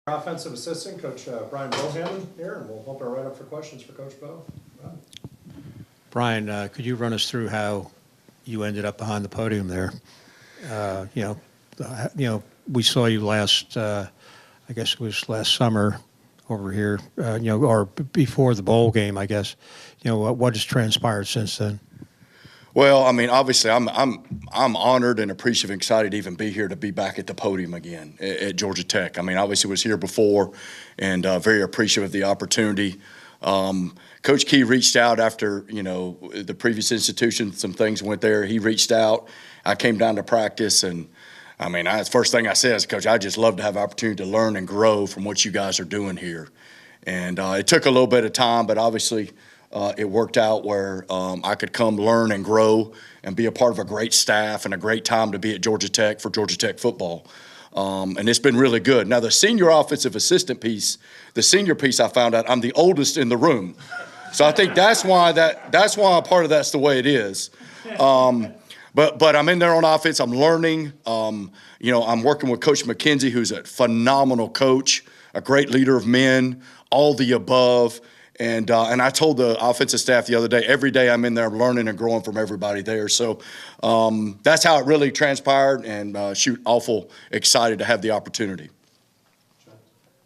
Our offensive assistant, Coach Brian Bohannon here, and we'll open it right up for questions for Coach Bo. Brian, could you run us through how you ended up behind the podium there? We saw you last, I guess it was last summer over here, or before the bowl game, I guess. What has transpired since then? Well, I mean, obviously, I'm honored and appreciative and excited to even be here to be back at the podium again at Georgia Tech. I mean, obviously, was here before, and very appreciative of the opportunity. Coach Key reached out after the previous institution, some things went there. He reached out. I came down to practice, and I mean, the first thing I said is, Coach, I just love to have the opportunity to learn and grow from what you guys are doing here. And it took a little bit of time, but obviously. It worked out where I could come learn and grow and be a part of a great staff and a great time to be at Georgia Tech for Georgia Tech football. And it's been really good. Now, the senior offensive assistant piece, the senior piece, I found out I'm the oldest in the room. So I think that's why a part of that's the way it is. But I'm in there on offense. I'm learning. I'm working with Coach McKenzie, who's a phenomenal coach, a great leader of men, all the above. And I told the offensive staff the other day, every day I'm in there learning and growing from everybody there. So that's how it really transpired, and awful excited to have the opportunity.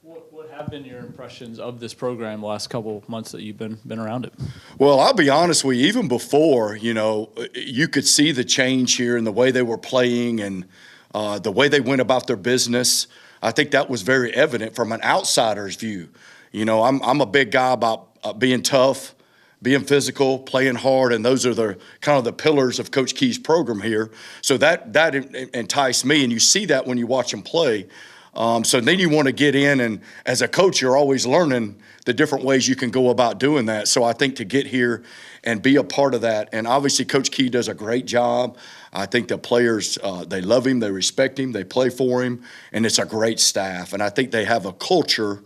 What have been your impressions of this program the last couple of months that you've been around it? Well, I'll be honest with you, even before, you could see the change here in the way they were playing and the way they went about their business. I think that was very evident from an outsider's view. I'm a big guy about being tough, being physical, playing hard, and those are the kind of the pillars of Coach Key's program here. So that enticed me, and you see that when you watch them play. So then you want to get in, and as a coach, you're always learning the different ways you can go about doing that. So I think to get here and be a part of that, and obviously Coach Key does a great job. I think the players, they love him, they respect him, they play for him, and it's a great staff. And I think they have a culture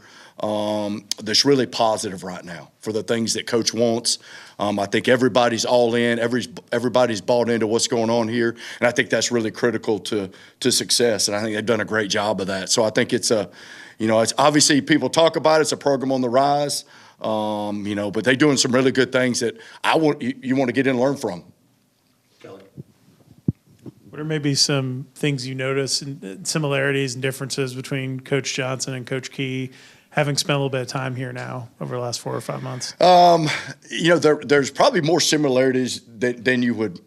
that's really positive right now for the things that Coach wants. I think everybody's all in. Everybody's bought into what's going on here, and I think that's really critical to success. And I think they've done a great job of that. So I think it's it's obviously people talk about it. It's a program on the rise, but they're doing some really good things that you want to get in and learn from. Kelly. What are maybe some things you notice and similarities and differences between Coach Johnson and Coach Key, having spent a little bit of time here now over the last 4 or 5 months? There's probably more similarities than you would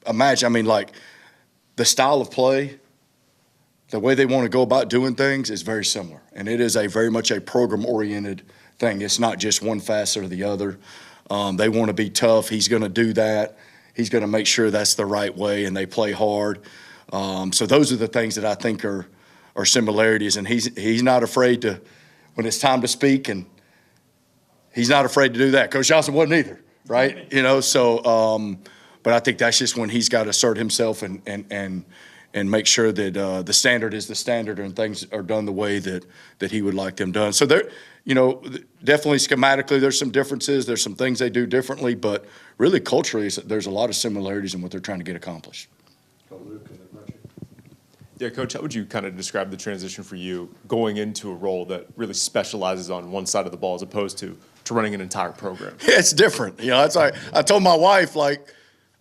imagine. I mean, like the style of play, the way they want to go about doing things is very similar. And it is very much a program-oriented thing. It's not just one facet or the other. They want to be tough. He's going to do that. He's going to make sure that's the right way, and they play hard. So those are the things that I think are similarities. And he's not afraid to – when it's time to speak, and he's not afraid to do that. Coach Johnson wasn't either, right? But I think that's just when he's got to assert himself and make sure that the standard is the standard and things are done the way that he would like them done. So there, definitely schematically there's some differences. There's some things they do differently, but really culturally there's a lot of similarities in what they're trying to get accomplished. Yeah, Coach, how would you kind of describe the transition for you going into a role that really specializes on one side of the ball as opposed to running an entire program? Yeah, it's different. That's like I told my wife, I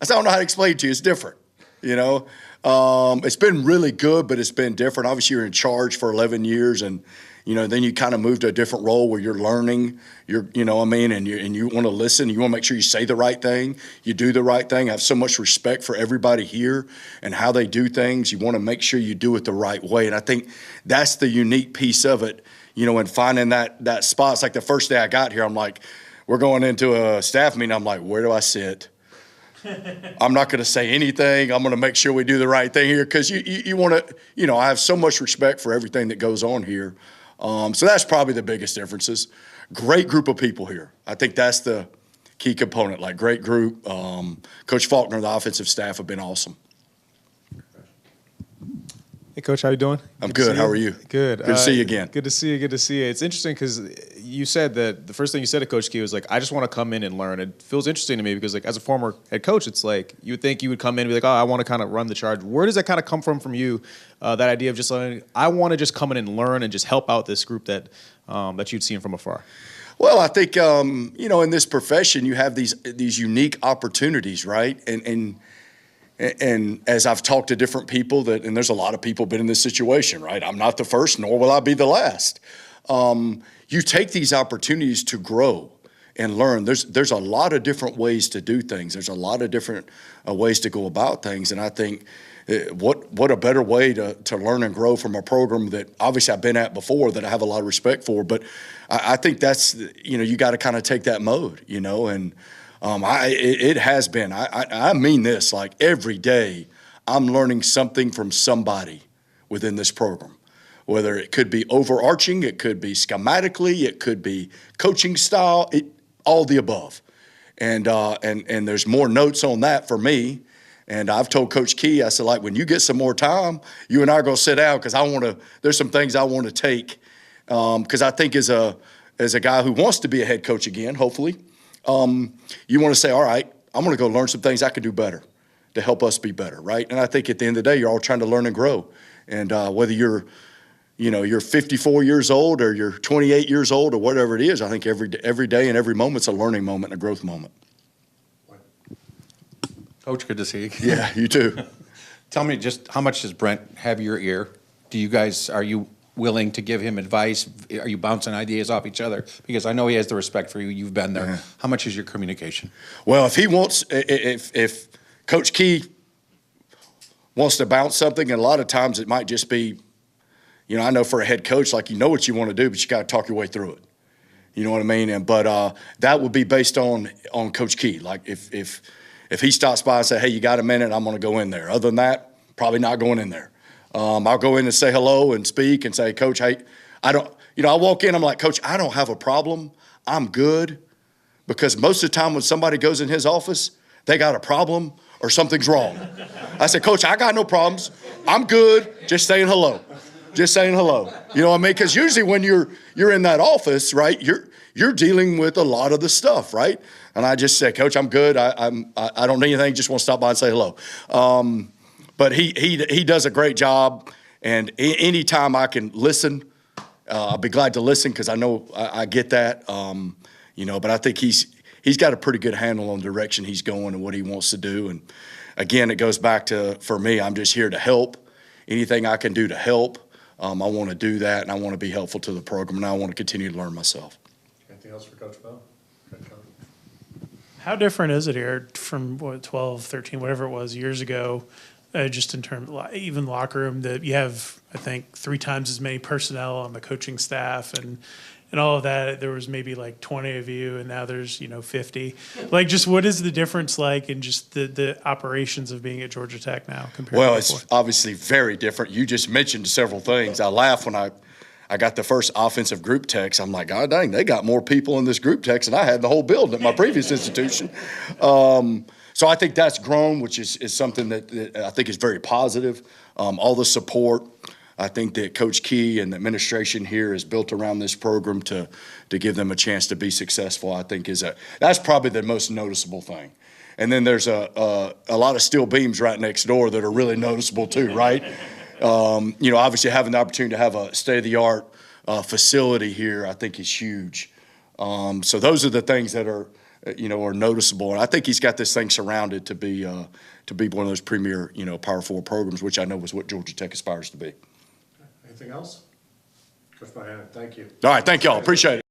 said, I don't know how to explain it to you. It's different, It's been really good, but it's been different. Obviously, you're in charge for 11 years, and then you kind of move to a different role where you're learning, and you want to listen. You want to make sure you say the right thing, you do the right thing. I have so much respect for everybody here and how they do things. You want to make sure you do it the right way, and I think that's the unique piece of it, and finding that spot. It's like the first day I got here, I'm like, we're going into a staff meeting. I'm like, where do I sit? I'm not going to say anything. I'm going to make sure we do the right thing here because you want to, I have so much respect for everything that goes on here. So that's probably the biggest differences. Great group of people here. I think that's the key component, great group. Coach Faulkner and the offensive staff have been awesome. Hey, Coach, how you doing? I'm good. How are you? Good. Good to see you again. Good to see you. Good to see you. It's interesting because, you said that the first thing you said to Coach Key was like, I just want to come in and learn. It feels interesting to me because, like, as a former head coach, it's like you would think you would come in and be like, oh, I want to kind of run the charge. Where does that kind of come from you? That idea of just like, I want to just come in and learn and just help out this group that you'd seen from afar. Well, I think in this profession you have these unique opportunities, right? And as I've talked to different people and there's a lot of people been in this situation, right? I'm not the first, nor will I be the last. You take these opportunities to grow and learn. There's a lot of different ways to do things. There's a lot of different ways to go about things. And I think what a better way to learn and grow from a program that obviously I've been at before that I have a lot of respect for. But I think that's, you got to kind of take that mode, and it has been. I mean this, like every day I'm learning something from somebody within this program. Whether it could be overarching, it could be schematically, it could be coaching style, all the above. And there's more notes on that for me. And I've told Coach Key, I said, like, when you get some more time, you and I are going to sit down because there's some things I want to take. Because I think as a guy who wants to be a head coach again, hopefully, you want to say, all right, I'm going to go learn some things I can do better to help us be better, right? And I think at the end of the day, you're all trying to learn and grow. And whether you're 54 years old or you're 28 years old or whatever it is, I think every day and every moment's a learning moment and a growth moment. Coach, good to see you. Yeah, you too. Tell me just how much does Brent have your ear? Are you willing to give him advice? Are you bouncing ideas off each other? Because I know he has the respect for you. You've been there. Yeah. How much is your communication? Well, if Coach Key wants to bounce something, and a lot of times it might just be, I know for a head coach, like, you know what you want to do, but you got to talk your way through it. You know what I mean? But that would be based on Coach Key. Like if he stops by and say, hey, you got a minute, I'm going to go in there. Other than that, probably not going in there. I'll go in and say hello and speak and say, Coach, hey, I walk in, I'm like, Coach, I don't have a problem. I'm good. Because most of the time when somebody goes in his office, they got a problem or something's wrong. I said, Coach, I got no problems. I'm good. Just saying hello. Just saying hello. You know what I mean? Because usually when you're in that office, right, you're dealing with a lot of the stuff, right? And I just said, Coach, I'm good. I don't need anything. Just want to stop by and say hello. But he does a great job. And anytime I can listen, I'll be glad to listen because I know I get that. But I think he's got a pretty good handle on the direction he's going and what he wants to do. And again, it goes back to, for me, I'm just here to help. Anything I can do to help. I want to do that, and I want to be helpful to the program, and I want to continue to learn myself. Anything else for Coach Bell? How different is it here from 12, 13, whatever it was years ago, just in terms of even locker room, that you have, I think, 3 times as many personnel on the coaching staff and all of that. There was maybe like 20 of you, and now there's 50. Like, just what is the difference like in just the operations of being at Georgia Tech now compared to It's before? obviously very different. You just mentioned several things. I laugh when I got the first offensive group text. I'm like, God dang, they got more people in this group text than I had in the whole building at my previous institution. So I think that's grown, which is something that I think is very positive. All the support. I think that Coach Key and the administration here is built around this program to give them a chance to be successful. I think that's probably the most noticeable thing. And then there's a lot of steel beams right next door that are really noticeable too, right? Obviously having the opportunity to have a state-of-the-art facility here, I think is huge. So those are the things that are noticeable. And I think he's got this thing surrounded to be one of those premier, Power 4 programs, which I know is what Georgia Tech aspires to be. Anything else? Coach Bohannon, thank you. All right, thank y'all. Appreciate it.